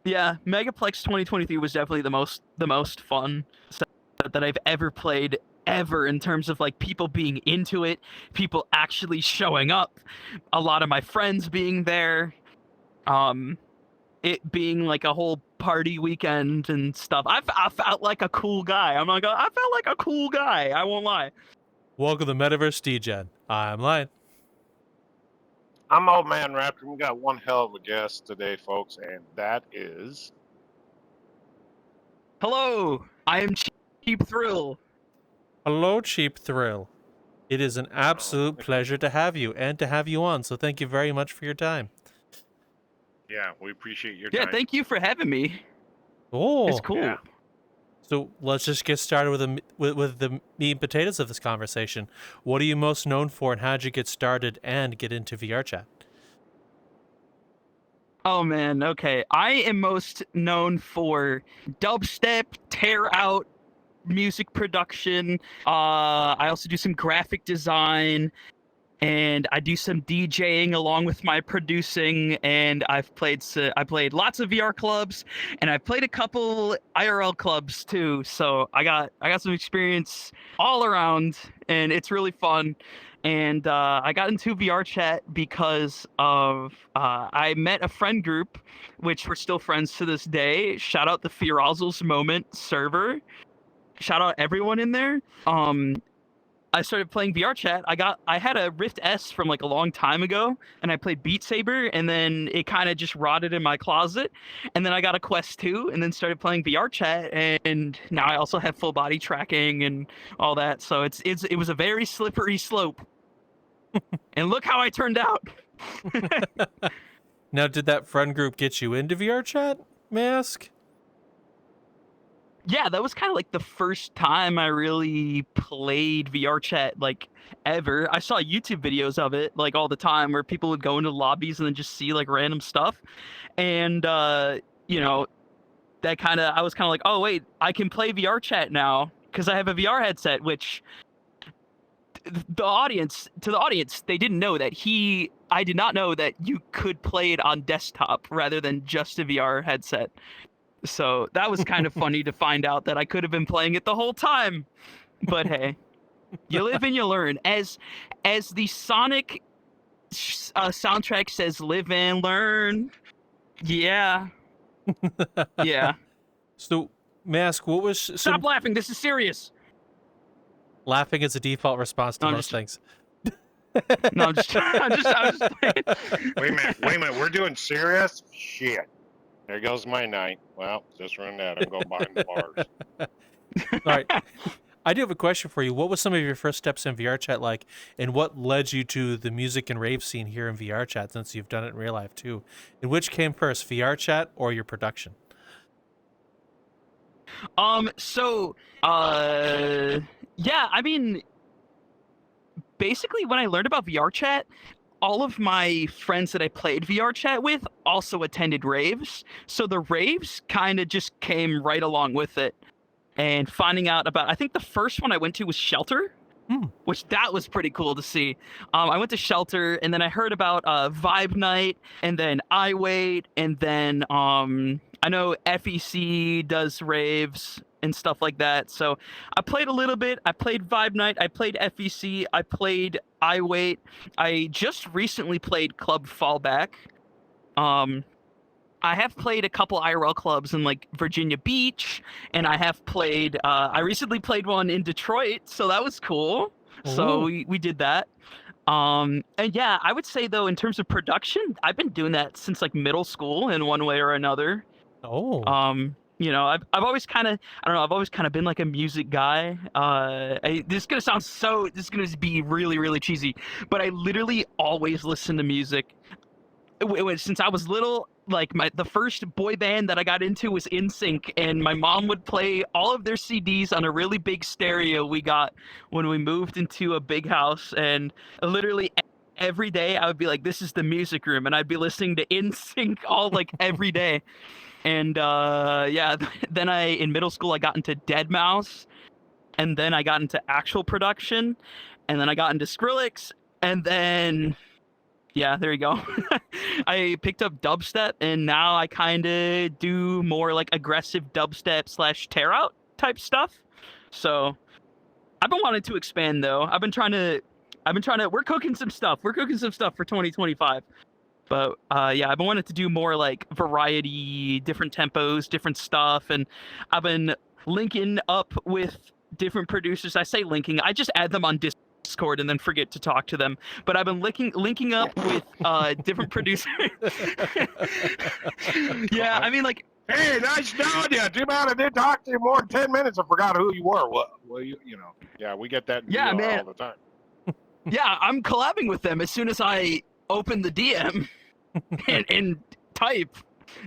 Yeah, Megaplex 2023 was definitely the most fun that I've ever played ever, in terms of like people being into it, people actually showing up, a lot of my friends being there, it being like a whole party weekend and stuff. I felt like a cool guy. I felt like a cool guy. I won't lie. Welcome to Metaverse Degen. I'm Lion. I'm Old Man Raptor. We got one hell of a guest today, folks, and that is... Hello, I am CheapThrill. Hello, CheapThrill. It is an absolute pleasure to have you and to have you on, so thank you very much for your time. Yeah, we appreciate your Yeah, time. thank you for having me. Oh, It's cool. Yeah. So let's just get started with the meat and potatoes of this conversation. What are you most known for, and how did you get started and get into VRChat? Oh man, okay. I am most known for dubstep, tear out music production. I also do some graphic design, and I do some DJing along with my producing. And I played lots of VR clubs, and I played a couple IRL clubs too. So I got some experience all around, and it's really fun. And I got into VRChat because of I met a friend group, which we're still friends to this day. Shout out the Fearozels Moment server. Shout out everyone in there. I started playing VRChat. I had a Rift S from like a long time ago, and I played Beat Saber, and then it kind of just rotted in my closet. And then I got a Quest 2, and then started playing VRChat, and now I also have full body tracking and all that. So it was a very slippery slope. And look how I turned out. Now, did that friend group get you into VRChat, may I ask? Yeah, that was kind of like the first time I really played VRChat, like, ever. I saw YouTube videos of it, like, all the time, where people would go into lobbies and then just see, like, random stuff. And, you know, I was kind of like, oh, wait, I can play VRChat now because I have a VR headset, which to the audience, they didn't know that I did not know that you could play it on desktop rather than just a VR headset. So that was kind of funny to find out that I could have been playing it the whole time. But hey, you live and you learn. As the Sonic soundtrack says, live and learn. Yeah. Yeah. So, may I ask, what was... Stop laughing. This is serious. Laughing is a default response to most things. No, I'm just playing. Wait a minute. We're doing serious? Shit. There goes my night. Well, just run that. I'm going behind the bars. All right. I do have a question for you. What was some of your first steps in VRChat like, and what led you to the music and rave scene here in VRChat, since you've done it in real life too? And which came first, VRChat or your production? Yeah, I mean, basically when I learned about VRChat, all of my friends that I played VRChat with also attended raves. So the raves kind of just came right along with it. And finding out about, I think the first one I went to was Shelter, which that was pretty cool to see. I went to Shelter, and then I heard about Vibe Night, and then I Wait, and then I know FEC does raves and stuff like that. So I played a little bit. I played Vibe Night. I played FEC. I played I Wait. I just recently played Club Fallback. I have played a couple IRL clubs in like Virginia Beach, and I have played. I recently played one in Detroit, so that was cool. Ooh. So we did that. And yeah, I would say though, in terms of production, I've been doing that since like middle school in one way or another. Oh. You know, I've always kind of, I don't know, I've always kind of been like a music guy. This is gonna be really, really cheesy, but I literally always listen to music. Since I was little, like the first boy band that I got into was NSYNC, and my mom would play all of their CDs on a really big stereo we got when we moved into a big house, and literally every day I would be like, this is the music room, and I'd be listening to NSYNC all like every day. And yeah, then in middle school I got into Deadmau5, and then I got into actual production, and then I got into Skrillex, and then Yeah, there you go. I picked up dubstep, and now I kind of do more like aggressive dubstep / tear out type stuff. So I've been wanting to expand though. We're cooking some stuff. We're cooking some stuff for 2025. But yeah, I've been wanting to do more like variety, different tempos, different stuff, and I've been linking up with different producers. I say linking, I just add them on Discord and then forget to talk to them. But I've been linking up with different producers. Yeah, I mean, like, Hey, nice knowing you. Too bad I didn't talk to you more than 10 minutes. I forgot who you were. Well, you know. Yeah, we get that Yeah, man. all the time. Yeah, I'm collabing with them as soon as I open the DM and type.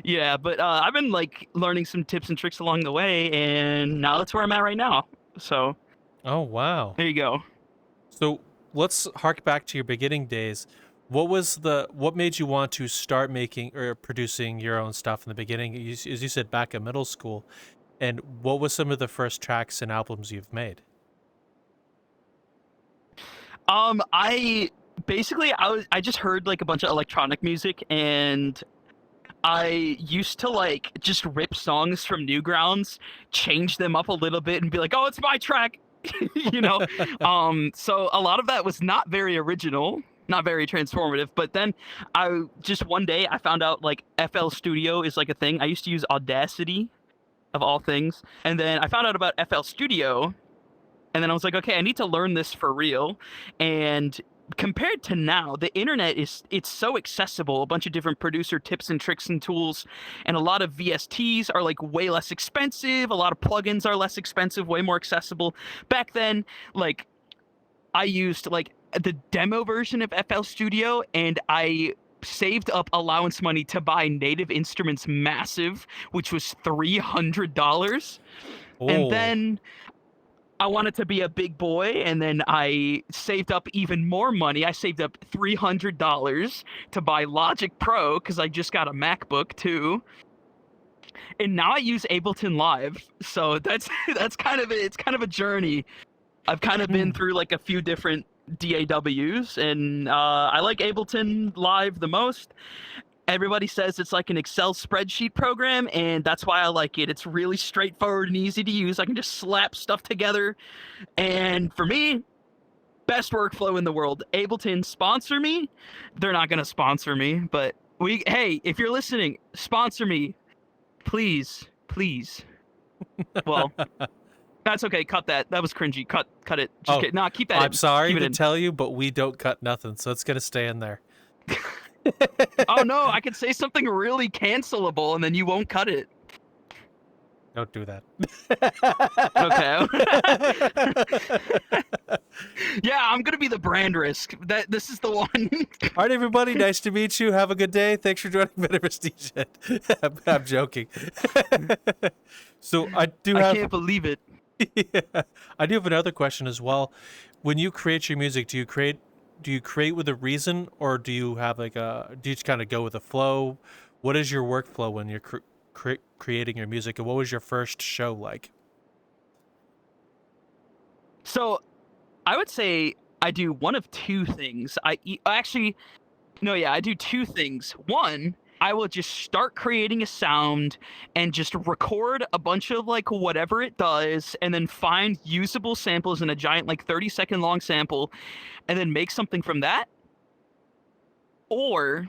Yeah, but I've been like learning some tips and tricks along the way, and now that's where I'm at right now. So, Oh, wow. there you go. So let's hark back to your beginning days. What made you want to start making or producing your own stuff in the beginning? As you said, back in middle school. And what was some of the first tracks and albums you've made? I just heard like a bunch of electronic music, and I used to like just rip songs from Newgrounds, change them up a little bit, and be like, "Oh, it's my track," you know. So a lot of that was not very original, not very transformative. But then one day I found out like FL Studio is like a thing. I used to use Audacity, of all things, and then I found out about FL Studio, and then I was like, okay, I need to learn this for real. And compared to now, the internet it's so accessible. A bunch of different producer tips and tricks and tools, and a lot of VSTs are like way less expensive. A lot of plugins are less expensive, way more accessible. Back then, like, I used like the demo version of FL Studio, and I saved up allowance money to buy Native Instruments Massive, which was $300. And then I wanted to be a big boy, and then I saved up even more money. I saved up $300 to buy Logic Pro because I just got a MacBook too. And now I use Ableton Live. So that's kind of it's kind of a journey. I've kind of been through like a few different DAWs, and I like Ableton Live the most. Everybody says it's like an Excel spreadsheet program, and that's why I like it. It's really straightforward and easy to use. I can just slap stuff together. And for me, best workflow in the world. Ableton, sponsor me. They're not going to sponsor me, but hey, if you're listening, sponsor me. Please. Well, that's okay. Cut that. That was cringy. Cut it. Just kidding. Nah, keep that in. I'm sorry Keep it to in. tell you, but we don't cut nothing, so it's going to stay in there. Oh no, I could say something really cancelable and then you won't cut it. Don't do that. Okay. Yeah, I'm gonna be the brand risk. This is the one. All right, everybody. Nice to meet you. Have a good day. Thanks for joining Metaverse Degen. I'm joking. So I can't believe it. Yeah, I do have another question as well. When you create your music, do you create with a reason, or do you have do you just kind of go with the flow? What is your workflow when you're creating your music, and what was your first show like? So, I would say I do one of two things. I do two things. One, I will just start creating a sound and just record a bunch of like whatever it does, and then find usable samples in a giant like 30-second long sample, and then make something from that. Or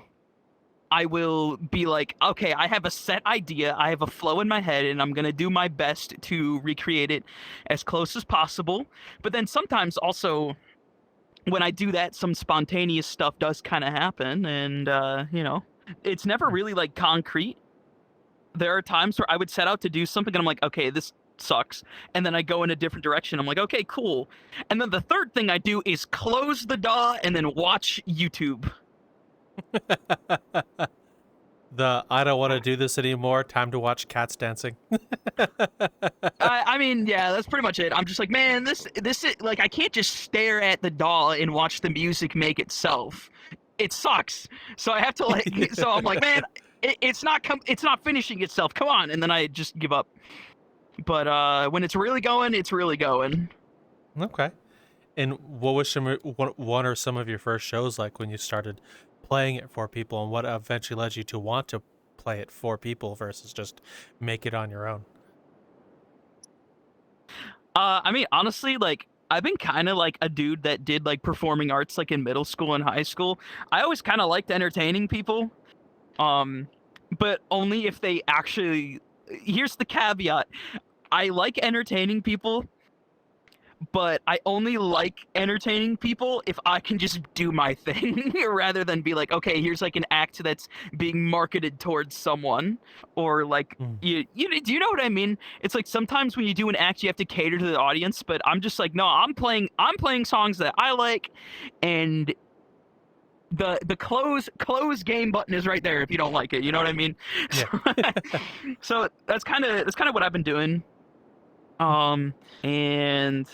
I will be like, okay, I have a set idea, I have a flow in my head, and I'm gonna do my best to recreate it as close as possible. But then sometimes also, when I do that, some spontaneous stuff does kind of happen, and it's never really like concrete. There are times where I would set out to do something and I'm like, okay, this sucks, and then I go in a different direction. I'm like, okay, cool. And then the third thing I do is close the DAW and then watch YouTube. I don't want to do this anymore. Time to watch cats dancing. I mean, yeah, that's pretty much it. I'm just like, man, this is like, I can't just stare at the DAW and watch the music make itself. It sucks. So I have to like, so I'm like, man, it's not finishing itself. Come on. And then I just give up. But when it's really going, it's really going. Okay. And what was one or some of your first shows like when you started playing it for people, and what eventually led you to want to play it for people versus just make it on your own? I mean, honestly, like I've been kind of like a dude that did like performing arts like in middle school and high school. I always kind of liked entertaining people, um, but only if they actually. Here's the caveat: I like entertaining people, but I only like entertaining people if I can just do my thing rather than be like, okay, here's like an act that's being marketed towards someone, or like do you know what I mean? It's like sometimes when you do an act, you have to cater to the audience, but I'm just like, no, I'm playing songs that I like, and the close game button is right there if you don't like it. You know what I mean? Yeah. So that's kind of what I've been doing. And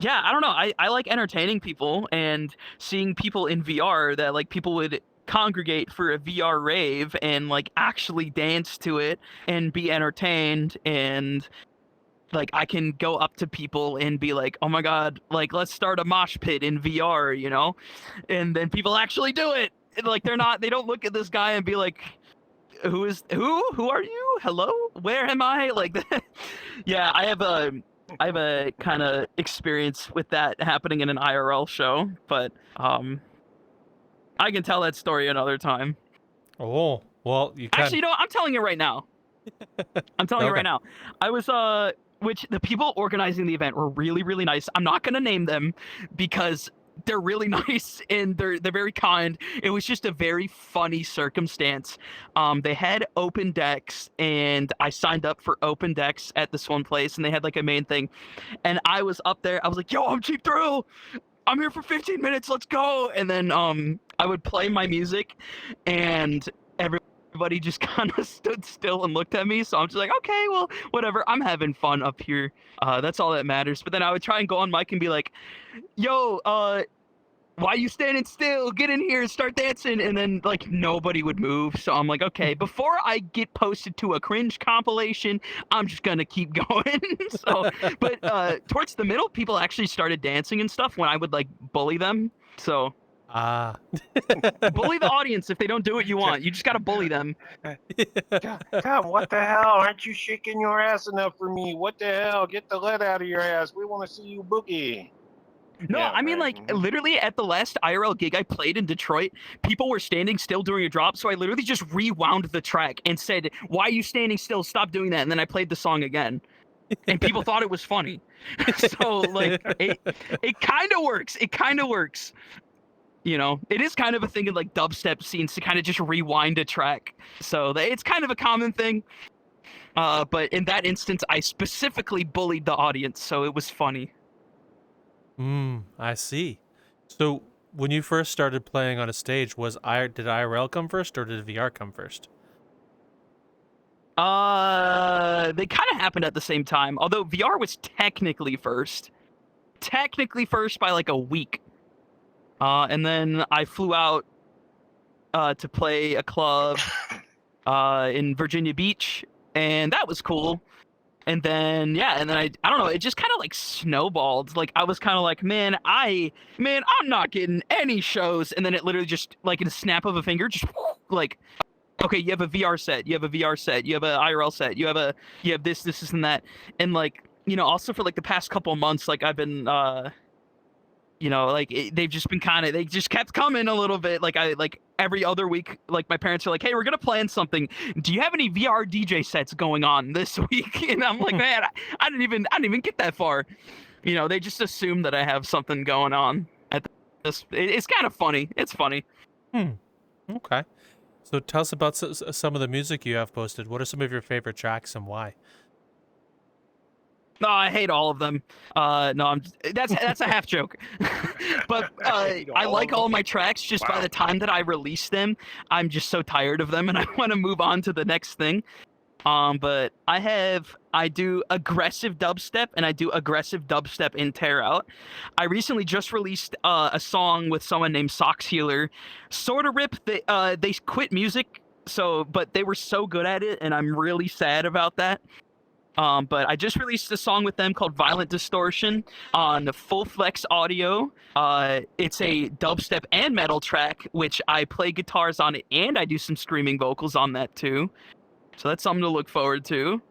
yeah, I don't know. I like entertaining people and seeing people in VR that like people would congregate for a VR rave and like actually dance to it and be entertained, and like I can go up to people and be like, "Oh my god, like let's start a mosh pit in VR," you know? And then people actually do it. And, like they don't look at this guy and be like, "Who are you? Hello? Where am I?" Like yeah, I have a kind of experience with that happening in an IRL show, but I can tell that story another time. Oh, well, you can. Actually, you know what? I'm telling you right now. I'm telling you Okay. right now. I was which the people organizing the event were really, really nice. I'm not gonna name them because they're really nice and they're very kind. It was just a very funny circumstance. They had open decks, and I signed up for open decks at this one place, and they had like a main thing. And I was up there. I was like, "Yo, I'm CheapThrill. I'm here for 15 minutes. Let's go." And then I would play my music, and everybody just kind of stood still and looked at me. So I'm just like, okay, well, whatever. I'm having fun up here. That's all that matters. But then I would try and go on mic and be like, "Yo, why you standing still? Get in here and start dancing." And then like nobody would move. So I'm like, okay, before I get posted to a cringe compilation, I'm just gonna keep going. So, but towards the middle, people actually started dancing and stuff when I would like bully them. So bully the audience if they don't do what you want. You just gotta bully them. God, what the hell? Aren't you shaking your ass enough for me? What the hell? Get the lead out of your ass. We want to see you boogie. No, Yeah, I mean, right. like, literally at the last IRL gig I played in Detroit, people were standing still during a drop, so I literally just rewound the track and said, "Why are you standing still? Stop doing that." And then I played the song again. And people thought it was funny. So, like, it kind of works. It kind of works. You know, it is kind of a thing in, like, dubstep scenes to kind of just rewind a track. So, it's kind of a common thing. But in that instance, I specifically bullied the audience, so it was funny. I see. So when you first started playing on a stage, did IRL come first or did VR come first? They kind of happened at the same time, although VR was technically first by like a week. And then I flew out to play a club in Virginia Beach, and that was cool. And then I don't know, it just kind of like snowballed. Like I was kind of like, man, I'm not getting any shows. And then it literally just like in a snap of a finger, just like, okay, you have a VR set, you have a VR set, you have an IRL set, you have this and that. And like, you know, also for like the past couple of months, like I've been you know, like they've just been they just kept coming a little bit. Like every other week, like my parents are like, "Hey, we're gonna plan something. Do you have any VR DJ sets going on this week?" And I'm like, man, I didn't even get that far. You know, they just assume that I have something going on at this. It's kind of funny. It's funny. Okay. So tell us about some of the music you have posted. What are some of your favorite tracks and why? No, I hate all of them. No, that's a half joke. But I like all my tracks. Just by the time that I release them, I'm just so tired of them, and I want to move on to the next thing. But I do aggressive dubstep, and I do aggressive dubstep in Tear Out. I recently just released a song with someone named Socks Healer. Sort of rip. They quit music, but they were so good at it, and I'm really sad about that. But I just released a song with them called Violent Distortion on Full Flex Audio. It's a dubstep and metal track, which I play guitars on it, and I do some screaming vocals on that too. So that's something to look forward to.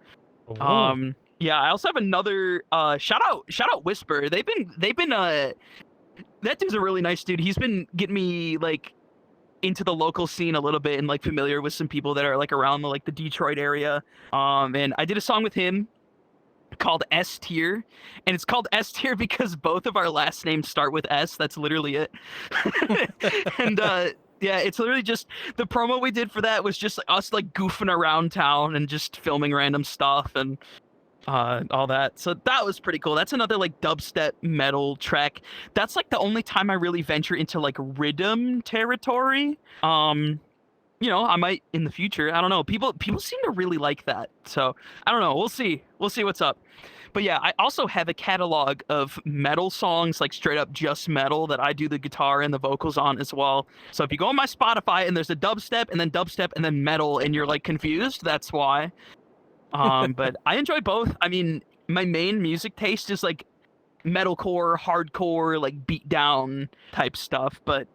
Oh. Yeah, I also have another shout out Whisper. They've been that dude's a really nice dude. He's been getting me like into the local scene a little bit and like familiar with some people that are like around the Detroit area. And I did a song with him called S Tier, and it's called S Tier because both of our last names start with S. That's literally it. And yeah, it's literally just the promo we did for that was just us like goofing around town and just filming random stuff and all that. So that was pretty cool. That's another like dubstep metal track. That's like the only time I really venture into like rhythm territory. I might in the future. I don't know. People seem to really like that. So I don't know. We'll see. We'll see what's up. But yeah, I also have a catalog of metal songs, like straight up just metal, that I do the guitar and the vocals on as well. So if you go on my Spotify and there's a dubstep and then metal and you're like confused, that's why. But I enjoy both. I mean, my main music taste is like metalcore, hardcore, like beat down type stuff. But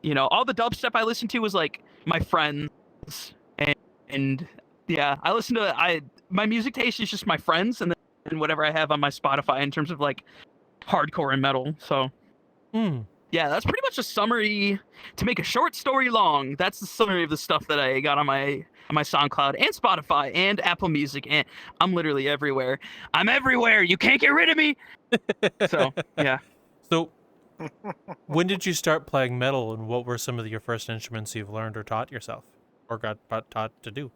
all the dubstep I listen to was like my friends, and yeah, I listen to my music taste is just my friends, and then whatever I have on my Spotify in terms of like hardcore and metal. So yeah, that's pretty much a summary. To make a short story long, that's the summary of the stuff that I got on my SoundCloud and Spotify and Apple Music, and I'm literally everywhere. I'm everywhere. You can't get rid of me. So yeah. So when did you start playing metal, and what were some of your first instruments you've learned or taught yourself, or got taught to do?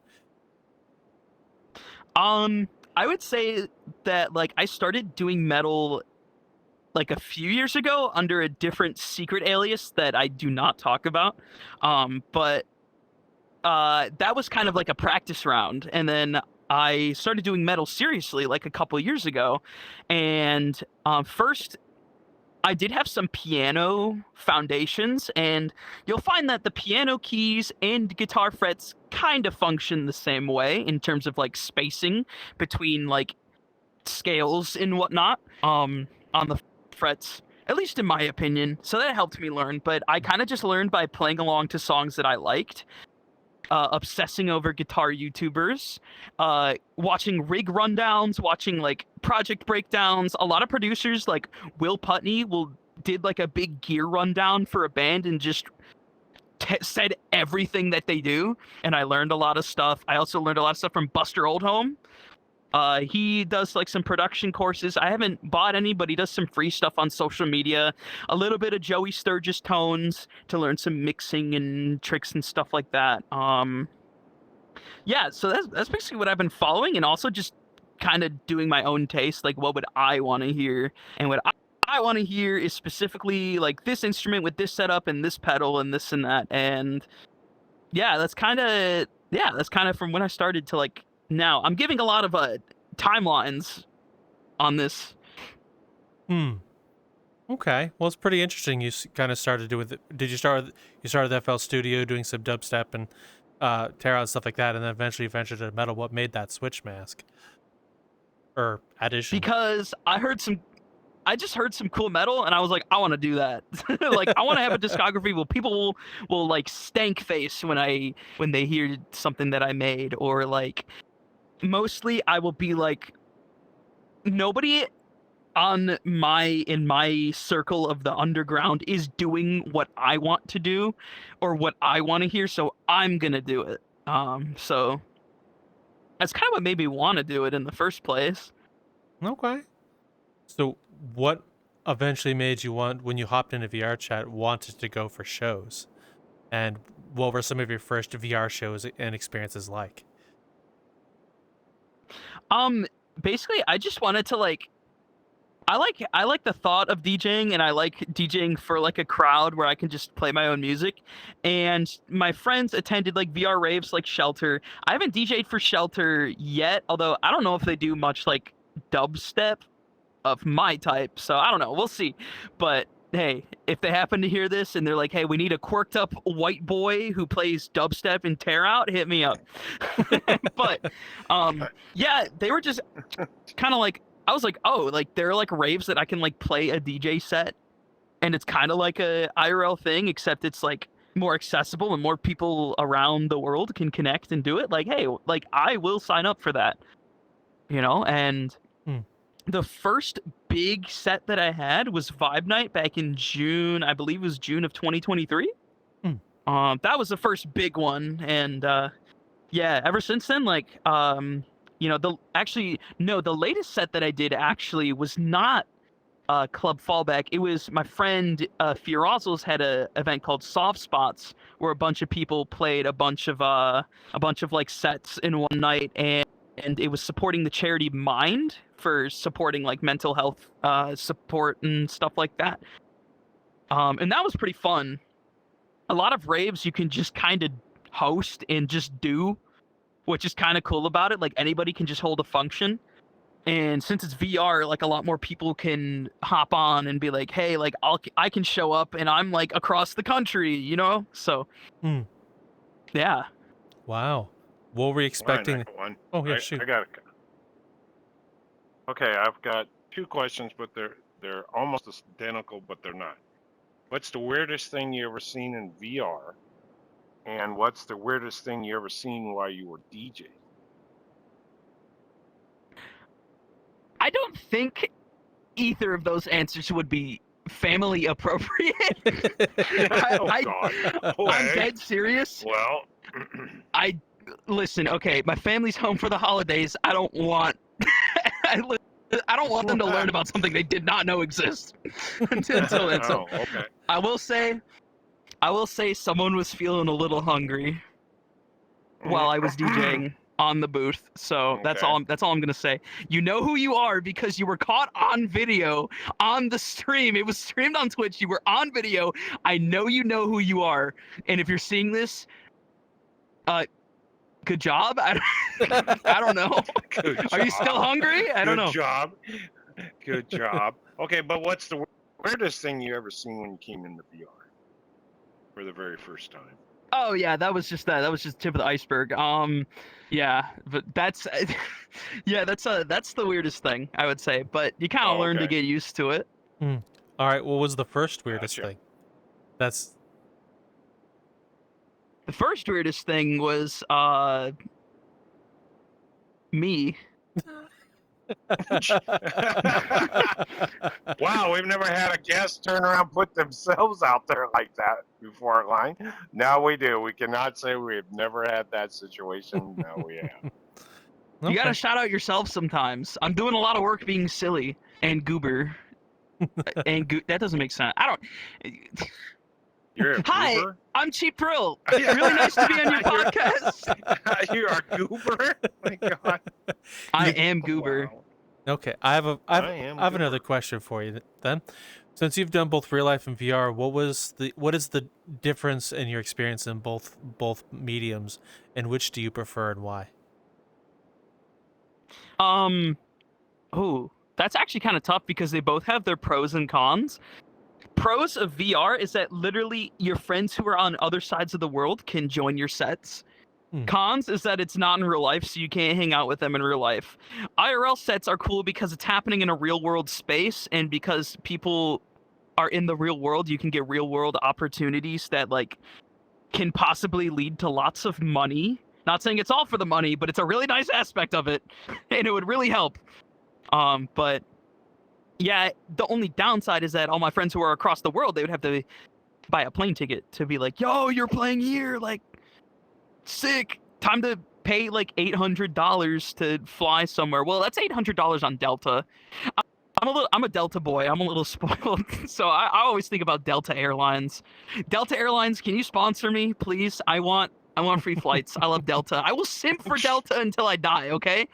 I would say that like I started doing metal like a few years ago under a different secret alias that I do not talk about. But that was kind of like a practice round, and then I started doing metal seriously like a couple years ago. And first I did have some piano foundations, and you'll find that the piano keys and guitar frets kind of function the same way in terms of like spacing between like scales and whatnot on the frets, at least in my opinion. So that helped me learn, but I kind of just learned by playing along to songs that I liked, obsessing over guitar YouTubers, watching rig rundowns, watching like project breakdowns. A lot of producers like Will Putney did like a big gear rundown for a band and just said everything that they do, and I learned a lot of stuff. I also learned a lot of stuff from Buster Oldhome. He does like some production courses. I haven't bought any, but he does some free stuff on social media. A little bit of Joey Sturgis tones to learn some mixing and tricks and stuff like that. Yeah, so that's basically what I've been following, and also just kind of doing my own taste. Like, what would I want to hear? And what I want to hear is specifically like this instrument with this setup and this pedal and this and that. And yeah, that's kind of from when I started to like now. I'm giving a lot of timelines on this. Okay, well, it's pretty interesting. You kind of started with did you start with FL Studio doing some dubstep and tear out and stuff like that, and then eventually ventured to metal. What made that switch, Mask or addition? Because I just heard some cool metal, and I was like, I want to do that. Like, I want to have a discography where people will like stank face when they hear something that I made, or like mostly I will be like, nobody in my circle of the underground is doing what I want to do or what I want to hear, so I'm gonna do it. So that's kind of what made me want to do it in the first place. Okay. So what eventually made you when you hopped into VRChat, wanted to go for shows? And what were some of your first VR shows and experiences like? Basically, I just wanted to like, I like the thought of DJing, and I like DJing for like a crowd where I can just play my own music. And my friends attended like VR raves like Shelter. I haven't DJ'd for Shelter yet, although I don't know if they do much like dubstep of my type, so I don't know. We'll see. But hey, if they happen to hear this and they're like, hey, we need a quirked up white boy who plays dubstep and tear out, hit me up. But yeah, they were just kind of like, I was like, oh, like there are like raves that I can like play a DJ set, and it's kind of like a IRL thing, except it's like more accessible and more people around the world can connect and do it. Like, hey, like I will sign up for that, and the first big set that I had was Vibe Night back in June. I believe it was June of 2023. That was the first big one, and yeah, ever since then, like the latest set that I did actually was not Club Fallback. It was my friend Fiorazzles had a event called Soft Spots, where a bunch of people played a bunch of like sets in one night, and it was supporting the charity Mind for supporting like mental health support and stuff like that. And that was pretty fun. A lot of raves you can just kind of host and just do, which is kind of cool about it. Like anybody can just hold a function. And since it's VR, like a lot more people can hop on and be like, hey, like I can show up and I'm like across the country, So yeah. Wow. What were we expecting? One. Oh yeah, shoot. I got it. Okay, I've got two questions, but they're almost identical, but they're not. What's the weirdest thing you ever seen in VR? And what's the weirdest thing you ever seen while you were DJing? I don't think either of those answers would be family appropriate. God. I'm dead serious. Well, listen. Okay, my family's home for the holidays. I don't want them to learn about something they did not know exists until then. So, okay. I will say someone was feeling a little hungry while I was DJing on the booth. So that's all I'm gonna say. You know who you are because you were caught on video on the stream. It was streamed on Twitch. You were on video. I know you know who you are. And if you're seeing this, good job. I don't know. Are you still hungry? I don't know. Good job. Okay, but what's the weirdest thing you ever seen when you came into VR for the very first time? Oh yeah, that was just tip of the iceberg. Yeah, but that's that's the weirdest thing I would say. But you kind of learn to get used to it. All right, what was the first weirdest thing? That's the first weirdest thing was me. Wow, we've never had a guest turn around, put themselves out there like that before, line. Now we do. We cannot say we've never had that situation. Now we have. You gotta shout out yourself sometimes. I'm doing a lot of work being silly and goober. That doesn't make sense. I don't. You're a Hi, goober? I'm CheapThrill. Really nice to be on your podcast. You are goober? Oh my God. I am goober. Wow. Okay, I have another question for you then. Since you've done both real life and VR, what is the difference in your experience in both mediums, and which do you prefer and why? That's actually kind of tough because they both have their pros and cons. Pros of VR is that literally your friends who are on other sides of the world can join your sets. Cons is that it's not in real life, so you can't hang out with them in real life. IRL sets are cool because it's happening in a real world space, and because people are in the real world, you can get real world opportunities that like can possibly lead to lots of money. Not saying it's all for the money, but it's a really nice aspect of it, and it would really help. But yeah, the only downside is that all my friends who are across the world, they would have to buy a plane ticket to be like, yo, you're playing here, like, sick. Time to pay like $800 to fly somewhere. Well, that's $800 on Delta. I'm a Delta boy. I'm a little spoiled. So I always think about Delta Airlines. Delta Airlines, can you sponsor me, please? I want free flights. I love Delta. I will simp for Delta until I die, okay?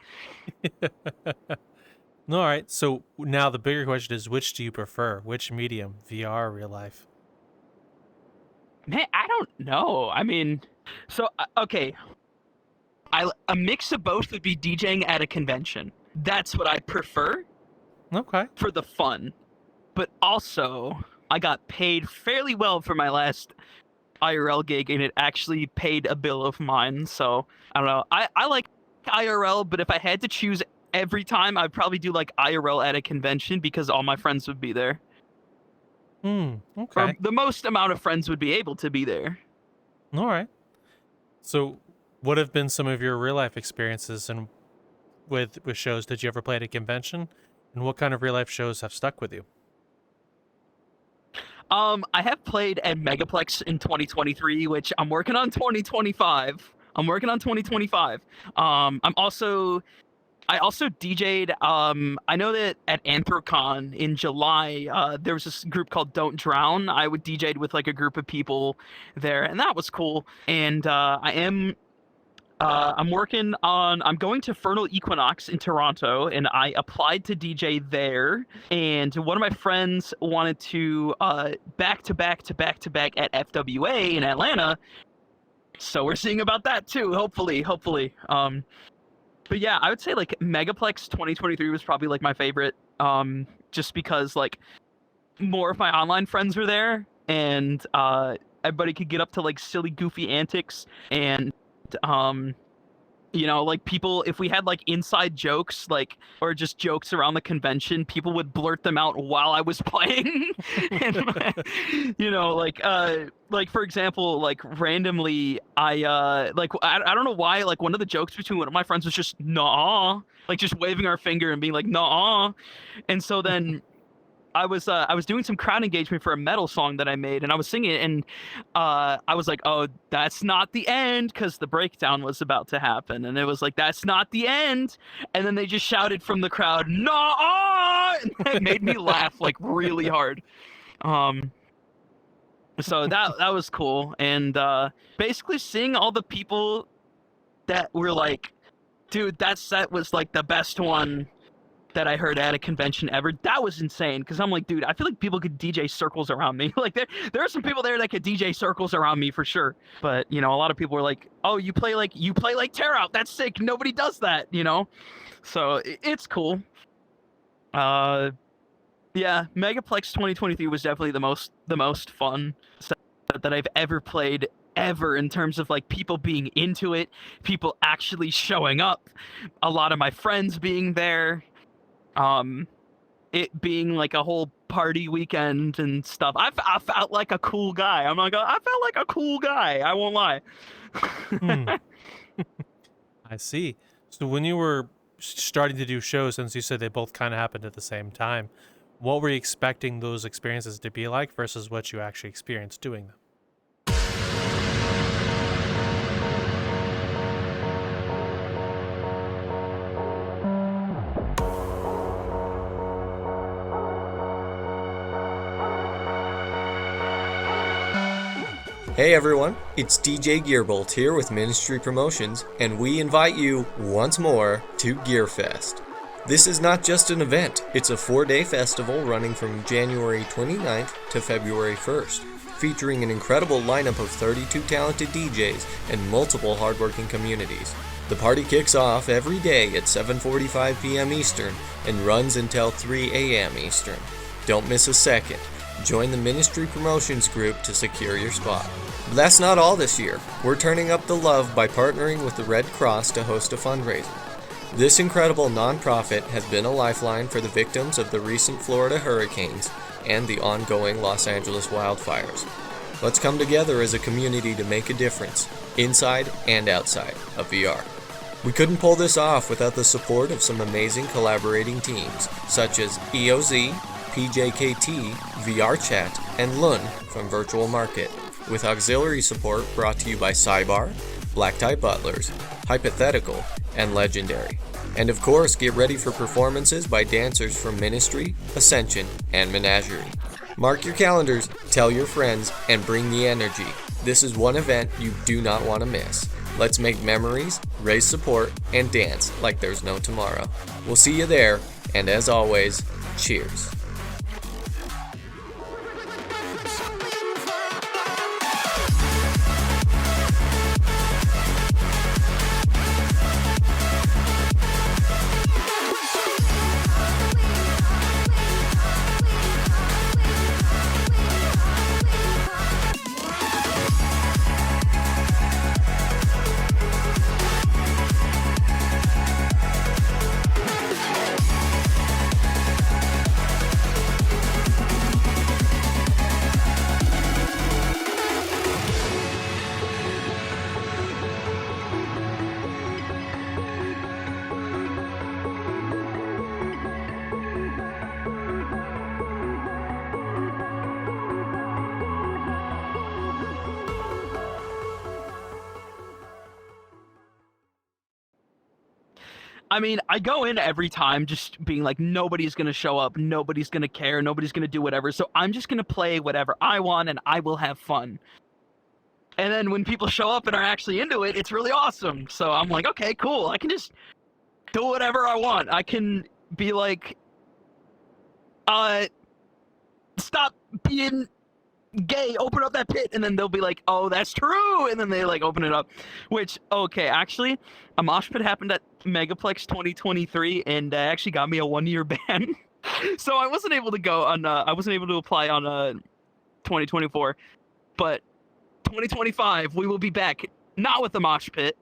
All right. So now the bigger question is, which do you prefer? Which medium, VR or real life? Man, I don't know. I mean, so, okay. A mix of both would be DJing at a convention. That's what I prefer. Okay. For the fun. But also, I got paid fairly well for my last IRL gig, and it actually paid a bill of mine. So I don't know. I like IRL, but if I had to choose every time, I'd probably do like IRL at a convention because all my friends would be there. Okay. Or the most amount of friends would be able to be there. All right. So, what have been some of your real life experiences and with shows? Did you ever play at a convention? And what kind of real life shows have stuck with you? I have played at Megaplex in 2023, which I'm working on 2025. I also DJ'd. I know that at Anthrocon in July, there was this group called Don't Drown. I would DJ'd with like a group of people there, and that was cool. And I'm going to Fernal Equinox in Toronto, and I applied to DJ there. And one of my friends wanted to back to back at FWA in Atlanta. So we're seeing about that too. Hopefully. But yeah, I would say like Megaplex 2023 was probably like my favorite, just because like more of my online friends were there, and everybody could get up to like silly, goofy antics, and you know, like people, if we had like inside jokes, like, or just jokes around the convention, people would blurt them out while I was playing. And, you know, like for example, like randomly, I don't know why, like one of the jokes between one of my friends was just nah, like just waving our finger and being like nah, and so then I was doing some crowd engagement for a metal song that I made, and I was singing it, and I was like, oh, that's not the end, because the breakdown was about to happen, and it was like, that's not the end, and then they just shouted from the crowd, no, and that made me laugh like really hard. So that was cool, and basically seeing all the people that were like, dude, that set was like the best one that I heard at a convention ever. That was insane, because I'm like, dude, I feel like people could DJ circles around me. Like there are some people there that could DJ circles around me for sure. But you know, a lot of people were like, oh, you play like Tear Out. That's sick. Nobody does that, you know. So it's cool. Yeah, Megaplex 2023 was definitely the most fun set that I've ever played ever, in terms of like people being into it, people actually showing up, a lot of my friends being there. It being like a whole party weekend and stuff. I felt like a cool guy. I felt like a cool guy. I won't lie. I see. So when you were starting to do shows, since you said they both kind of happened at the same time, what were you expecting those experiences to be like versus what you actually experienced doing them? Hey everyone, it's DJ Gearbolt here with Ministry Promotions, and we invite you once more to GearFest. This is not just an event, it's a 4-day festival running from January 29th to February 1st, featuring an incredible lineup of 32 talented DJs and multiple hardworking communities. The party kicks off every day at 7:45 p.m. Eastern and runs until 3 a.m. Eastern. Don't miss a second. Join the Ministry Promotions group to secure your spot. But that's not all this year. We're turning up the love by partnering with the Red Cross to host a fundraiser. This incredible nonprofit has been a lifeline for the victims of the recent Florida hurricanes and the ongoing Los Angeles wildfires. Let's come together as a community to make a difference, inside and outside of VR. We couldn't pull this off without the support of some amazing collaborating teams, such as EOZ, PJKT, VRChat, and Lun from Virtual Market, with auxiliary support brought to you by Cybar, Black Tie Butlers, Hypothetical, and Legendary. And of course, get ready for performances by dancers from Ministry, Ascension, and Menagerie. Mark your calendars, tell your friends, and bring the energy. This is one event you do not want to miss. Let's make memories, raise support, and dance like there's no tomorrow. We'll see you there, and as always, cheers. I mean, I go in every time just being like, nobody's going to show up, nobody's going to care, nobody's going to do whatever. So I'm just going to play whatever I want and I will have fun. And then when people show up and are actually into it, it's really awesome. So I'm like, okay, cool. I can just do whatever I want. I can be like, stop being gay, open up that pit, and then they'll be like, oh, that's true, and then they like open it up. Which, okay, actually, a mosh pit happened at Megaplex 2023, and actually got me a 1-year ban. So I wasn't able to go on, I wasn't able to apply on 2024, but 2025 we will be back, not with the mosh pit,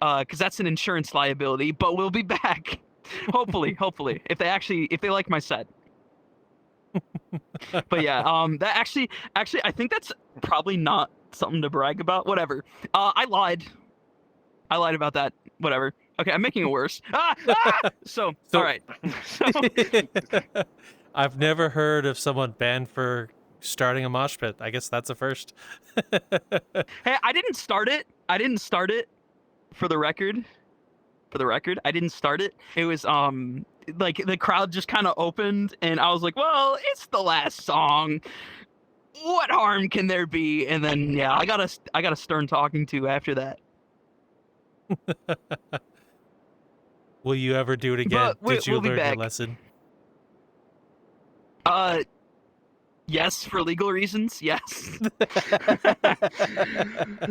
because that's an insurance liability, but we'll be back. hopefully, if they like my set. But yeah, that actually, I think that's probably not something to brag about. Whatever. I lied about that. Whatever. Okay, I'm making it worse. So all right. I've never heard of someone banned for starting a mosh pit. I guess that's a first. Hey, I didn't start it. For the record, I didn't start it. It was like the crowd just kind of opened, and I was like, well, it's the last song. What harm can there be? And then yeah, I got a stern talking to after that. Will you ever do it again? Did you learn your lesson? Yes, for legal reasons. Yes.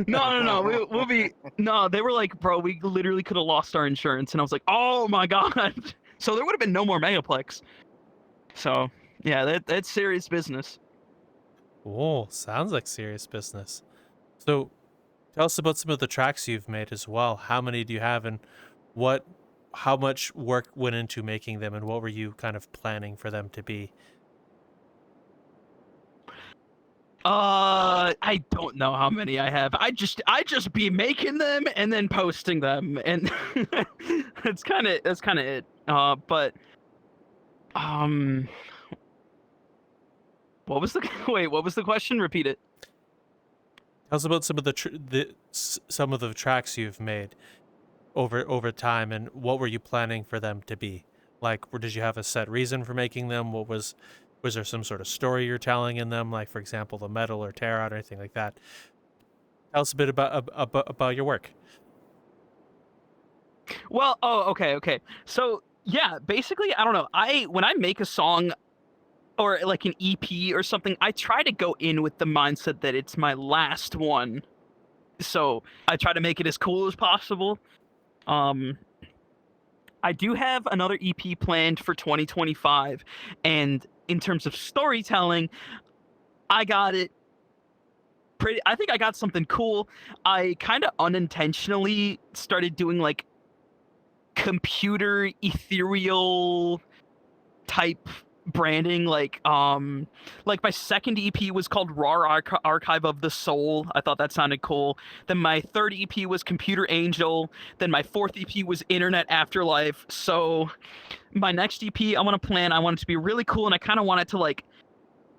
No. We'll be. No, they were like, bro, we literally could have lost our insurance, and I was like, oh my god. So there would have been no more Megaplex. So yeah, that's serious business. Oh, sounds like serious business. So, tell us about some of the tracks you've made as well. How many do you have, and how much work went into making them, and what were you kind of planning for them to be? I don't know how many I have. I just be making them and then posting them, and that's kind of it. But what was the question? Repeat it. Tell us about some of the tracks you've made over time, and what were you planning for them to be? Like, did you have a set reason for making them? Was there some sort of story you're telling in them, like, for example, the metal or tear out or anything like that? Tell us a bit about your work. Well, okay. So yeah, basically, I don't know. When I make a song or like an EP or something, I try to go in with the mindset that it's my last one. So I try to make it as cool as possible. I do have another EP planned for 2025, and in terms of storytelling, I got it I think I got something cool. I kind of unintentionally started doing like computer ethereal type branding, like my second EP was called Raw Archive of the Soul. I thought that sounded cool. Then my third EP was Computer Angel. Then my fourth EP was Internet Afterlife. So my next EP I want it to be really cool, and I kind of want it to like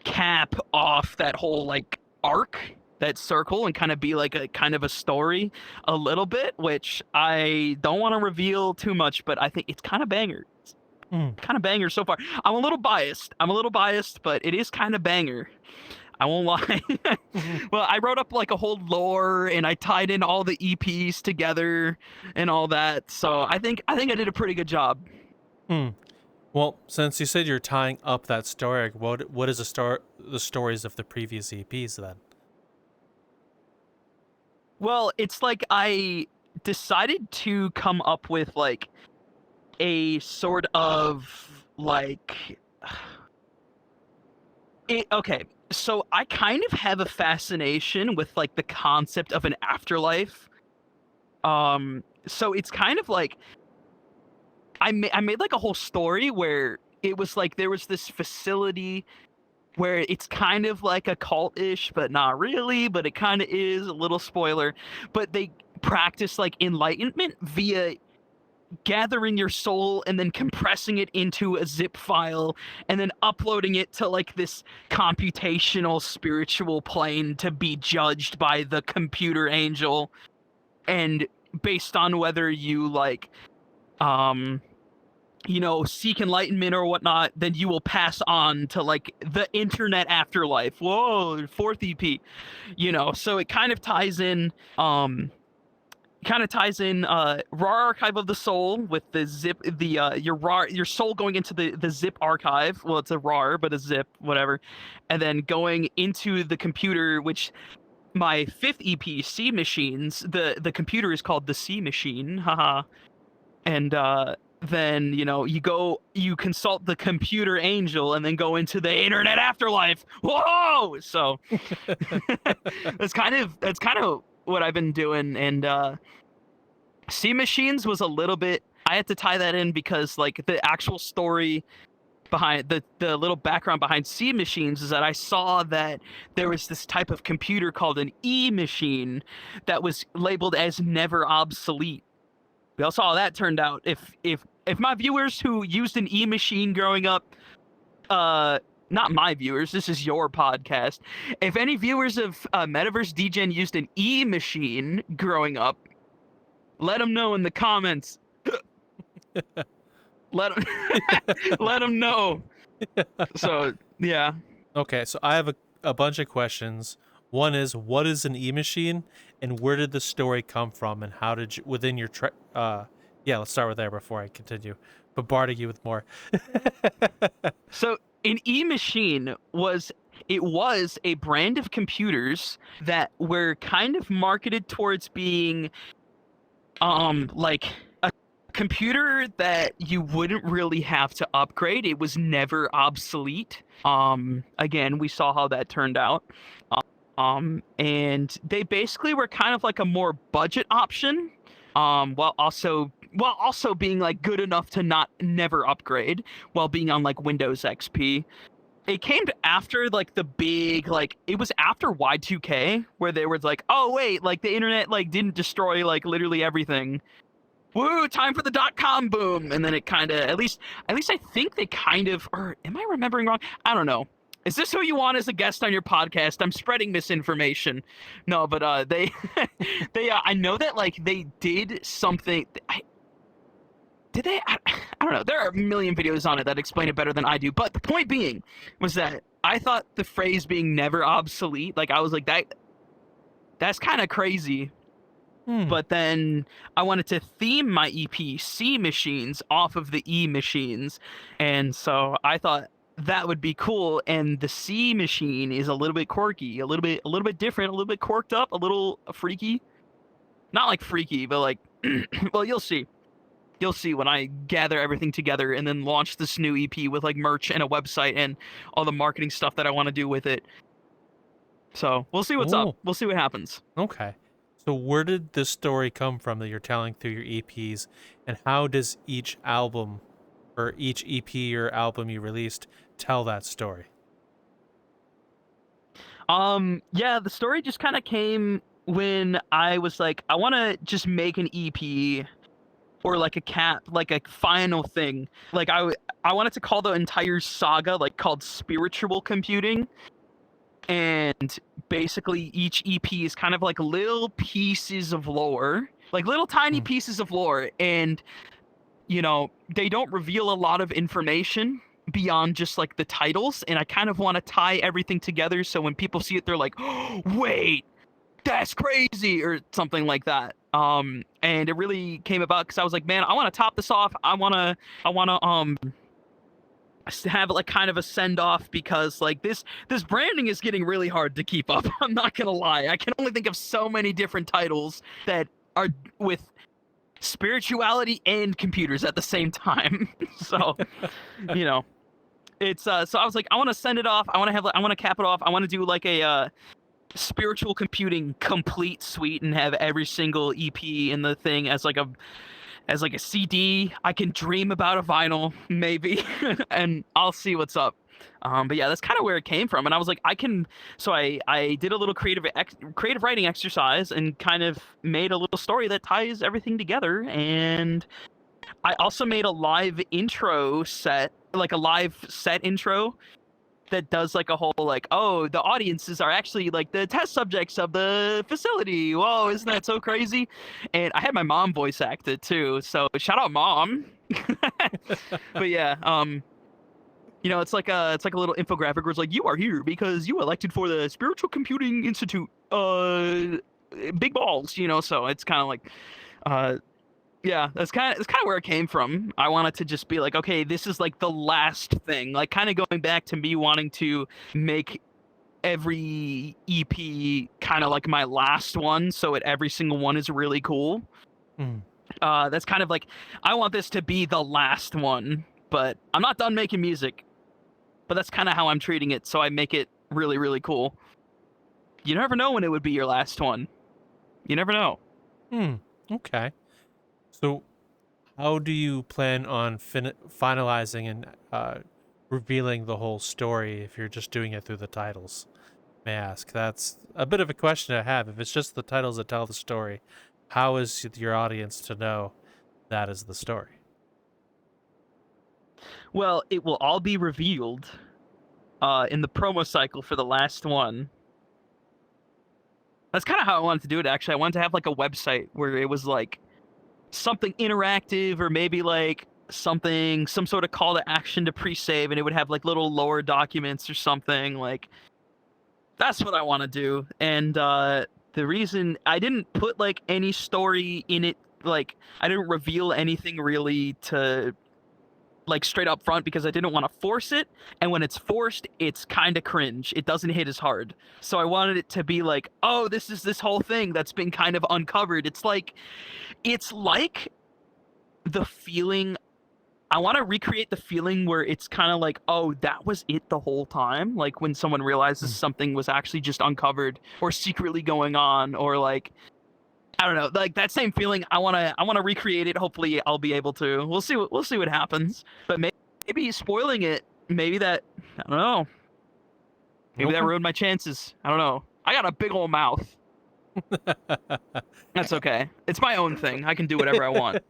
cap off that whole like arc, that circle, and kind of be like a kind of a story a little bit, which I don't want to reveal too much, but I think it's kind of banger. Kind of banger so far. I'm a little biased, but it is kind of banger. I won't lie. Well, I wrote up like a whole lore, and I tied in all the EPs together and all that. So I think I did a pretty good job. Well, since you said you're tying up that story, what is the stories of the previous EPs then? Well, it's like I decided to come up with like a sort of like okay, so I kind of have a fascination with like the concept of an afterlife. So it's kind of like I made like a whole story where it was like there was this facility where it's kind of like a cult-ish, but not really, but it kind of is, a little spoiler. But they practice like enlightenment via gathering your soul and then compressing it into a zip file and then uploading it to like this computational spiritual plane to be judged by the computer angel. And based on whether you like seek enlightenment or whatnot, then you will pass on to like the internet afterlife. Whoa, fourth EP, so it kind of ties in RAR archive of the soul with the zip, your soul going into the zip archive. Well, it's a RAR, but a zip, whatever. And then going into the computer, which my fifth EP, C Machines, the computer is called the C Machine. Haha. And then you consult the computer angel and then go into the internet afterlife. Whoa! So that's kind of what I've been doing. And C Machines was a little bit, I had to tie that in because like the actual story behind the little background behind C Machines is that I saw that there was this type of computer called an E machine that was labeled as never obsolete. We all saw how that turned out. If my viewers who used an E machine growing up, not my viewers, this is your podcast. If any viewers of Metaverse Degen used an E machine growing up, let them know in the comments. let them know. So yeah. Okay, so I have a bunch of questions. One is, what is an E-machine, and where did the story come from, and how did you, within your let's start with there before I continue bombarding you with more. So an E-machine was a brand of computers that were kind of marketed towards being like a computer that you wouldn't really have to upgrade. It was never obsolete. Again, we saw how that turned out. And they basically were kind of like a more budget option, while also being like good enough to never upgrade, while being on like Windows XP. It came after like the big, like it was after Y2K where they were like, oh wait, like the internet like didn't destroy like literally everything. Woo, time for the .com boom. And then it kind of, at least I think they kind of, or am I remembering wrong? I don't know. Is this who you want as a guest on your podcast? I'm spreading misinformation. No, but I know that like they did something. I don't know. There are a million videos on it that explain it better than I do. But the point being was that I thought the phrase being never obsolete, like I was like, that's kind of crazy. But then I wanted to theme my EP C Machines off of the E Machines. And so I thought that would be cool. And the C Machine is a little bit quirky, a little bit different, a little bit corked up, a little freaky. Not like freaky, but like, well, you'll see. You'll see when I gather everything together and then launch this new EP with like merch and a website and all the marketing stuff that I want to do with it. So we'll see what's up. We'll see what happens. Okay. So where did this story come from that you're telling through your EPs, and how does each album or each EP or album you released tell that story? Yeah, the story just kind of came when I was like, I want to just make an EP or like like a final thing. Like I wanted to call the entire saga like called spiritual computing. And basically each EP is kind of like little pieces of lore, like little tiny pieces of lore. And, they don't reveal a lot of information beyond just like the titles. And I kind of want to tie everything together. So when people see it, they're like, oh, wait, that's crazy, or something like that. And it really came about because I was like, man, I want to top this off. I want to have like kind of a send off, because like this branding is getting really hard to keep up. I'm not gonna lie. I can only think of so many different titles that are with spirituality and computers at the same time. So, it's so I was like, I want to send it off. I want to cap it off. I want to do like a spiritual computing complete suite and have every single EP in the thing as like a CD. I can dream about a vinyl, maybe, and I'll see what's up. But yeah, that's kind of where it came from. And I was like, I did a little creative writing exercise and kind of made a little story that ties everything together. And I also made a live intro set, like a live set intro that does like a whole like, oh, the audiences are actually like the test subjects of the facility. Whoa, isn't that so crazy? And I had my mom voice act it too, so shout out mom. But yeah, it's like a little infographic where it's like, you are here because you elected for the Spiritual Computing Institute, big balls, so it's kind of like, yeah, that's kind of where it came from. I wanted to just be like, okay, this is like the last thing, like kind of going back to me wanting to make every EP kind of like my last one, so every single one is really cool. That's kind of like, I want this to be the last one, but I'm not done making music. But that's kind of how I'm treating it, so I make it really, really cool. You never know when it would be your last one. You never know. Okay. So, how do you plan on finalizing and revealing the whole story if you're just doing it through the titles? May I ask? That's a bit of a question I have. If it's just the titles that tell the story, how is your audience to know that is the story? Well, it will all be revealed in the promo cycle for the last one. That's kind of how I wanted to do it, actually. I wanted to have like a website where it was like something interactive, or maybe like some sort of call to action to pre-save, and it would have like little lore documents or something. Like, that's what I want to do. And the reason I didn't put like any story in it, like I didn't reveal anything really to like straight up front, because I didn't want to force it, and when it's forced, it's kind of cringe. It doesn't hit as hard. So I wanted it to be like, oh, this is this whole thing that's been kind of uncovered. It's like the feeling, I want to recreate the feeling where it's kind of like, oh, that was it the whole time, like when someone realizes something was actually just uncovered or secretly going on, or like, I don't know, like that same feeling. I want to recreate it. Hopefully I'll be able to. We'll see what happens. But maybe spoiling it, maybe that, I don't know. Maybe that ruined my chances. I don't know. I got a big old mouth. That's okay. It's my own thing. I can do whatever I want.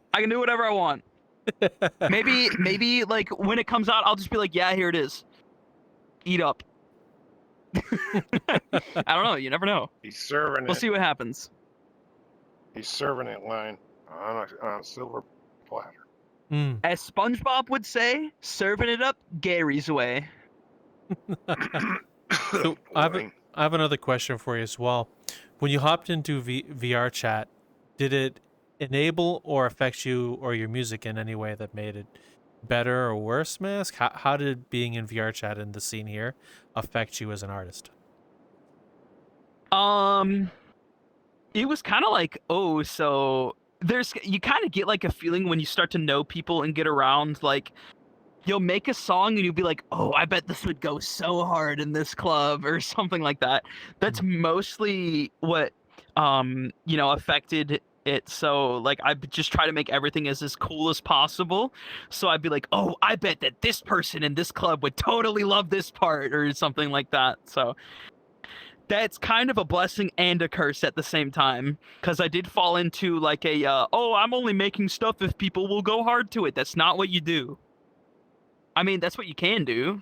Maybe like when it comes out, I'll just be like, yeah, here it is. Eat up. I don't know. You never know. He's serving it. We'll see what happens. He's serving it line on a silver platter. As SpongeBob would say, serving it up Gary's way. So I have another question for you as well. When you hopped into VRChat, did it enable or affect you or your music in any way that made it better or worse, Mask? How did being in VRChat in the scene here affect you as an artist? It was kind of like, oh, so you kind of get like a feeling when you start to know people and get around, like you'll make a song and you'll be like, oh, I bet this would go so hard in this club or something like that. That's mostly what, affected it. So like, I just try to make everything as cool as possible. So I'd be like, oh, I bet that this person in this club would totally love this part or something like that. So that's kind of a blessing and a curse at the same time, because I did fall into like I'm only making stuff if people will go hard to it. That's not what you do. I mean, that's what you can do,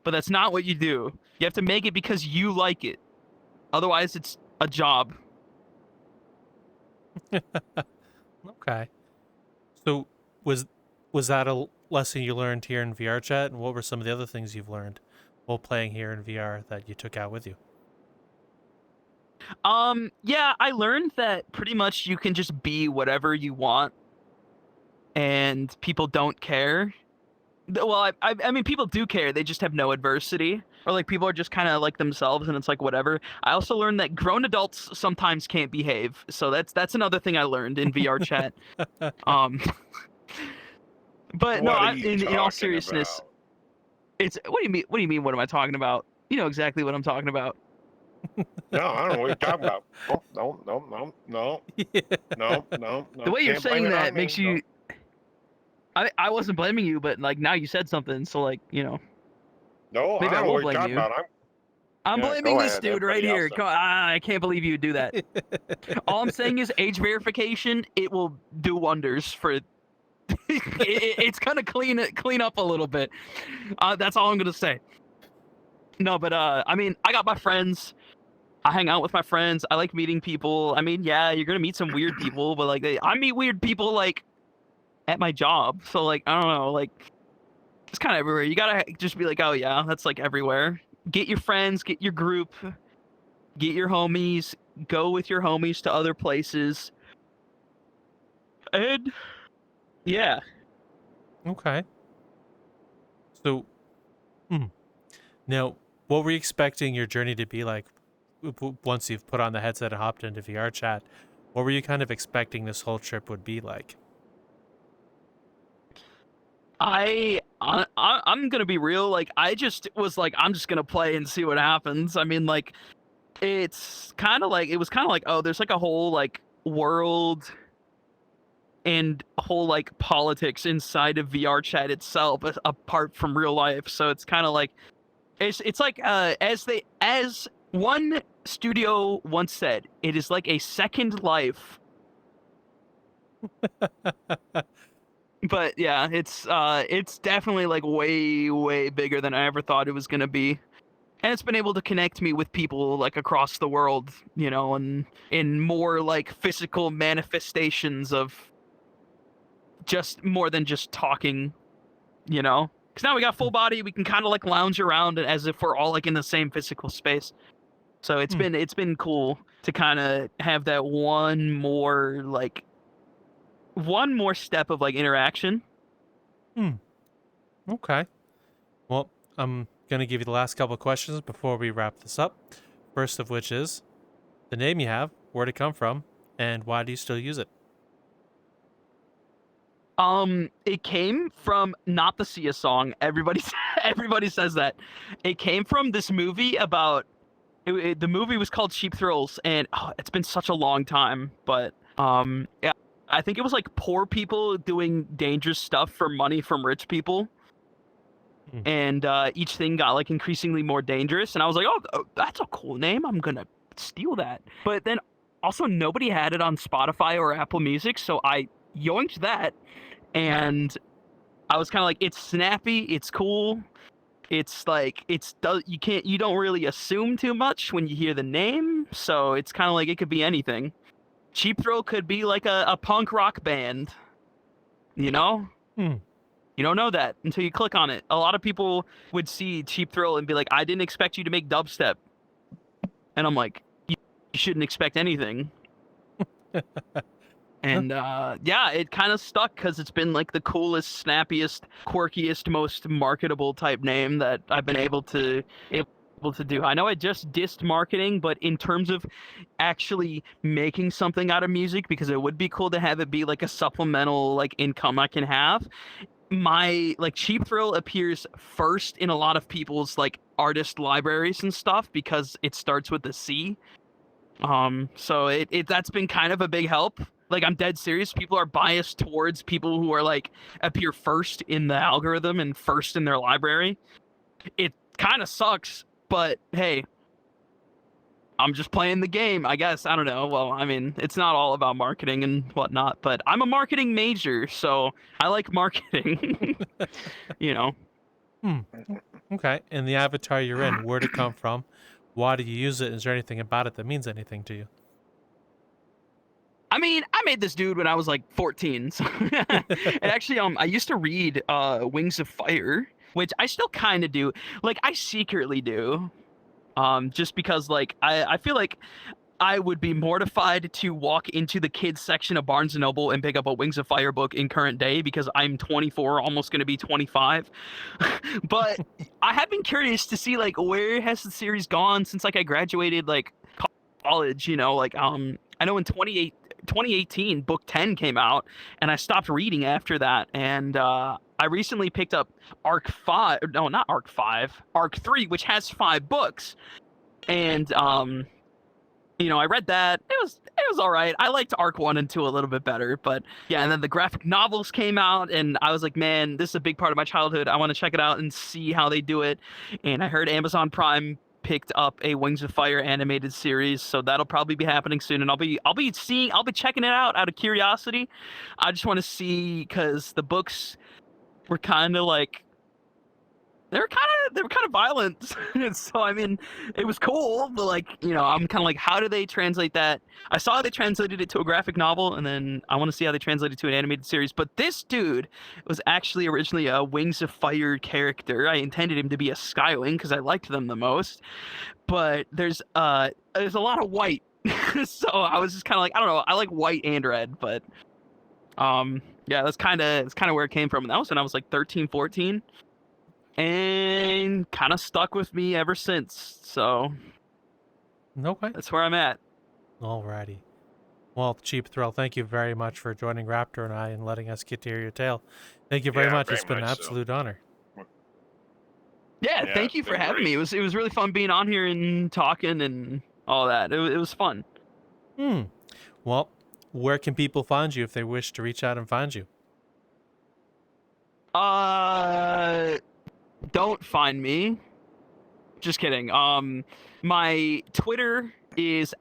but that's not what you do. You have to make it because you like it. Otherwise, it's a job. Okay. So was that a lesson you learned here in VRChat, and what were some of the other things you've learned while playing here in VR that you took out with you? Yeah, I learned that pretty much you can just be whatever you want, and people don't care. Well, I mean, people do care. They just have no adversity, or like people are just kind of like themselves, and it's like whatever. I also learned that grown adults sometimes can't behave, so that's another thing I learned in VRChat. But no, in all seriousness, it's what do you mean? What do you mean? What am I talking about? You know exactly what I'm talking about. No, I don't know what you're talking about. No. The way you're saying that makes you. I wasn't blaming you, but like now you said something, so like No, maybe I I don't know won't what you're blame talking you. about. I'm Yeah, blaming go this ahead. dude right Everybody here. else Come on, I can't believe you do that. All I'm saying is age verification. It will do wonders for. It's gonna clean up a little bit. That's all I'm gonna say. No, but I mean, I got my friends. I hang out with my friends. I like meeting people. I mean, yeah, you're gonna meet some weird people, but like, I meet weird people like at my job. So like, I don't know, like, it's kind of everywhere. You gotta just be like, oh yeah, that's like everywhere. Get your friends, get your group, get your homies, go with your homies to other places, and yeah. Okay. So, now, what were you expecting your journey to be like once you've put on the headset and hopped into VR chat? What were you kind of expecting this whole trip would be like? I'm gonna be real. Like, I just was like, I'm just gonna play and see what happens. I mean, like, it's kind of like it was kind of like, oh, there's like a whole like world and whole like politics inside of VR chat itself, apart from real life. So it's kind of like it's like as one studio once said, it is like a second life. But yeah, it's definitely like way bigger than I ever thought it was gonna be. And it's been able to connect me with people like across the world, you know, and in more like physical manifestations of just more than just talking, you know. Because now we got full body, we can kind of like lounge around as if we're all like in the same physical space. So it's been cool to kind of have that one more step of like interaction. Okay. Well, I'm going to give you the last couple of questions before we wrap this up. First of which is the name you have, where'd it come from, and why do you still use it? It came from not the Sia song. Everybody says that. It came from this movie about the movie was called Cheap Thrills, and it's been such a long time, but yeah, I think it was like poor people doing dangerous stuff for money from rich people. And each thing got like increasingly more dangerous, and I was like, oh, that's a cool name, I'm gonna steal that. But then also nobody had it on Spotify or Apple Music, so I yoinked that, and I was kind of like, it's snappy, it's cool, it's like you don't really assume too much when you hear the name, so it's kind of like it could be anything. CheapThrill could be like a punk rock band, you know. You don't know that until you click on it. A lot of people would see CheapThrill and be like, I didn't expect you to make dubstep. And I'm like, you shouldn't expect anything. And yeah, it kind of stuck because it's been like the coolest, snappiest, quirkiest, most marketable type name that I've been able to do. I know I just dissed marketing, but in terms of actually making something out of music, because it would be cool to have it be like a supplemental like income I can have. My like CheapThrill appears first in a lot of people's like artist libraries and stuff because it starts with the C. So it that's been kind of a big help. Like, I'm dead serious. People are biased towards people who are like appear first in the algorithm and first in their library. It kind of sucks, but hey, I'm just playing the game, I guess. I don't know. Well, I mean, it's not all about marketing and whatnot, but I'm a marketing major, so I like marketing. You know. Okay. And the avatar you're in, where'd it come from? Why do you use it? Is there anything about it that means anything to you? I mean, I made this dude when I was like 14. So and actually, I used to read Wings of Fire, which I still kind of do. Like, I secretly do. Just because, like, I feel like I would be mortified to walk into the kids section of Barnes & Noble and pick up a Wings of Fire book in current day because I'm 24, almost going to be 25. But I have been curious to see, like, where has the series gone since, like, I graduated, like, college, you know? Like, I know in 2018, book 10 came out, and I stopped reading after that, and I recently picked up Arc 5, no, not Arc 5, Arc 3, which has 5 books, and you know, I read that. It was all right. I liked Arc 1 and 2 a little bit better, but yeah, and then the graphic novels came out, and I was like, man, this is a big part of my childhood. I want to check it out and see how they do it, and I heard Amazon Prime picked up a Wings of Fire animated series, so that'll probably be happening soon, and I'll be checking it out of curiosity. I just want to see, because the books were kind of like, they were kind of violent. So I mean, it was cool, but like, I'm kind of like, how do they translate that? I saw they translated it to a graphic novel, and then I want to see how they translate it to an animated series. But this dude was actually originally a Wings of Fire character. I intended him to be a Skywing because I liked them the most. But there's a lot of white, so I was just kind of like, I don't know, I like white and red, but yeah, that's kind of where it came from. And that was when I was like 13, 14. And kind of stuck with me ever since. So Okay. that's where I'm at. Alrighty. Well, CheapThrill, thank you very much for joining Raptor and I and letting us get to hear your tale. Thank you very much. It's been an absolute honor. Yeah, thank you for having me. It was really fun being on here and talking and all that. It was fun. Well, where can people find you if they wish to reach out and find you? Don't find me. Just kidding. My Twitter is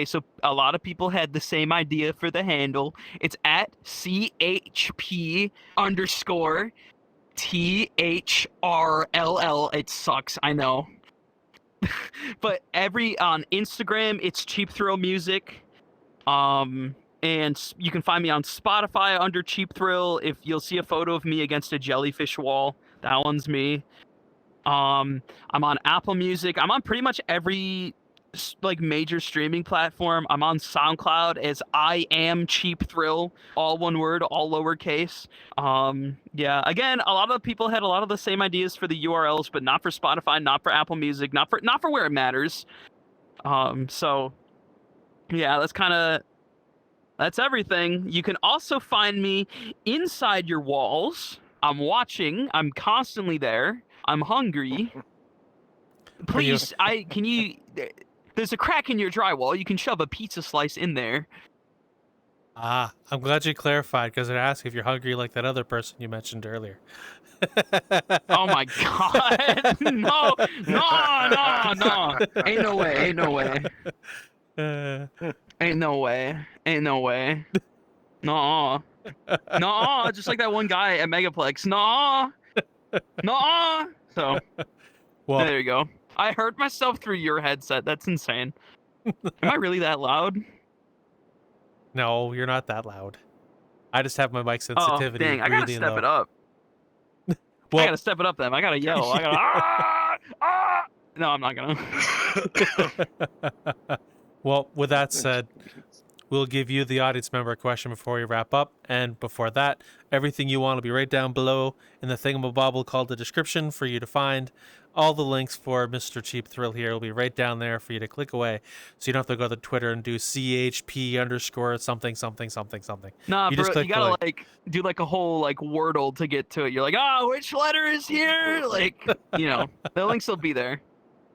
so a lot of people had the same idea for the handle. It's at CHP_THRLL. It sucks, I know. But on Instagram, it's CheapThrill Music. And you can find me on Spotify under CheapThrill. If you'll see a photo of me against a jellyfish wall, that one's me. I'm on Apple Music. I'm on pretty much every like major streaming platform. I'm on SoundCloud as I am CheapThrill, all one word, all lowercase. Yeah, again, a lot of people had a lot of the same ideas for the URLs, but not for Spotify, not for Apple Music, not for where it matters. So yeah, that's everything. You can also find me inside your walls. I'm watching. I'm constantly there. I'm hungry. Please, there's a crack in your drywall. You can shove a pizza slice in there. I'm glad you clarified because I asked if you're hungry like that other person you mentioned earlier. Oh my god. No. Ain't no way. Ain't no way. No, just like that one guy at Megaplex. No. So, well, there you go. I heard myself through your headset. That's insane. Am I really that loud? No, you're not that loud. I just have my mic sensitivity. Oh, dang. I gotta really step low. it up. Well, I gotta step it up then. I gotta yell. I gotta, No, I'm not gonna. Well, with that said, we'll give you, the audience member, a question before we wrap up. And before that, everything you want will be right down below in the thingamabobble called the description for you to find. All the links for Mr. CheapThrill here will be right down there for you to click away. So you don't have to go to Twitter and do CHP_something. Nah, you bro, just click you gotta away. like do like a whole like Wordle to get to it. You're like, which letter is here? Like, the links will be there.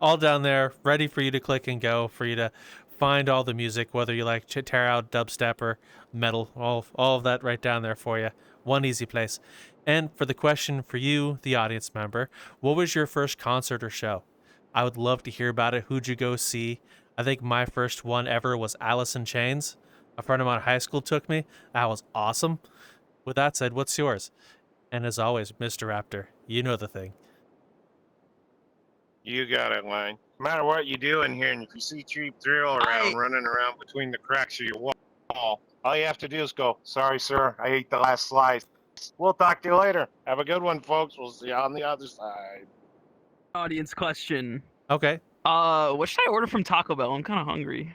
All down there, ready for you to click and go, for you to find all the music, whether you like tear out dubstep or metal, all of that right down there for you. One easy place. And for the question for you, the audience member, what was your first concert or show? I would love to hear about it. Who'd you go see? I think my first one ever was Alice in Chains. A friend of mine in high school took me. That was awesome. With that said, what's yours? And as always, Mr. Raptor, you know the thing. You got it, Line. No matter what you do in here, and if you see CheapThrill around running around between the cracks of your wall, all you have to do is go, "Sorry, sir, I ate the last slice." We'll talk to you later. Have a good one, folks. We'll see you on the other side. Audience question. Okay. What should I order from Taco Bell? I'm kind of hungry.